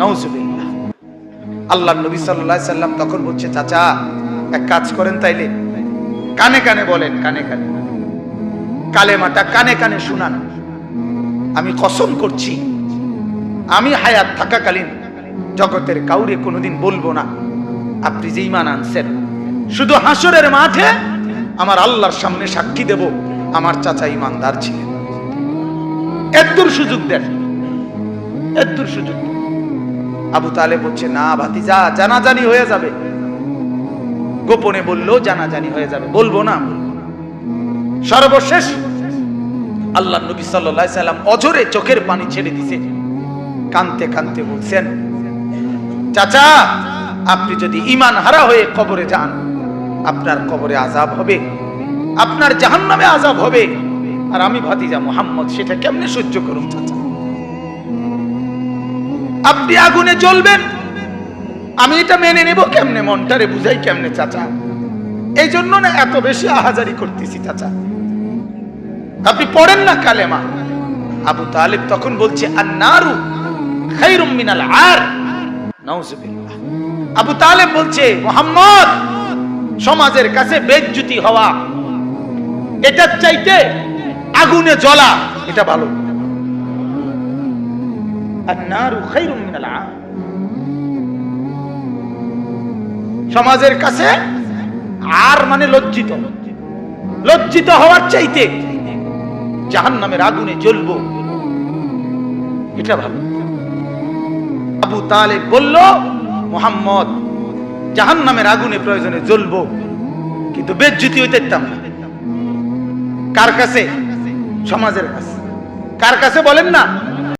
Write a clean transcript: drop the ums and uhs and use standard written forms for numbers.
নাউজুবিল্লাহ। আল্লাহর নবী সাল্লাল্লাহু আলাইহি সাল্লাম তখন বলছে, চাচা এক কাজ করেন, তাইলে কানে কানে বলেন, কানে কানে কালেমাটা কানে কানে শুনান। আমি কসম করছি, আমি হায়াত থাকাকালীন জগতের কাউরে কোনোদিন বলবো না আপনি যে ঈমান আনছেন। শুধু হাসরের মাঠে আমার আল্লাহর সামনে সাক্ষী দেব আমার চাচা ঈমানদার ছিলেন। এতদূর সুযোগ দেন, এতদূর সুযোগ। আবু তালেব বলছে, না ভাতিজা, জানাজানি হয়ে যাবে। গোপনে বললেও জানাজানি হয়ে যাবে, বলবো না। সর্বশেষ আল্লাহর নবী সাল্লাল্লাহু আলাইহি সাল্লাম অঝরে চোখের পানি ছেড়ে দিছে, কাঁদতে কাঁদতে বলছেন, চাচা আপনি যদি ঈমান হারা হয়ে কবরে যান, আপনার কবরে আযাব হবে, আপনার জাহান্নামে আযাব হবে। আর আমি ভাতিজা মুহাম্মদ সেটা কেমনে সহ্য করুম চাচা? আপনি আগুনে জ্বলবেন, আমি এটা মেনে নেব কেমনে? মনটারে বুঝাই কেমনে চাচা? এই জন্য না এত বেশি আহাজারি করতেছি চাচা, আপনি পড়েন না কালেমা। আবু তালেব তখন বলছে, আন-নারু খায়রুম মিনাল আর। নাউজুবিল্লাহ। আবু তালেব বলছে, মুহাম্মদ, সমাজের কাছে বেইজ্জতি হওয়া এটার চাইতে আগুনে জ্বলা এটা ভালো। আন-নারু খায়রুম মিনাল আর। সমাজের কাছে আর মানে লজ্জিত, লজ্জিত হওয়ার চাইতে জাহান্নামের আগুনে জ্বলবো এটা ভালো। আবু তালেব বলল, মুহাম্মদ, জাহান্নামের আগুনে প্রয়োজনে জ্বলবো, কিন্তু বেজ্জতি হইতে দিতাম না। কার কাছে? সমাজের কাছে। কার কাছে বলেন না?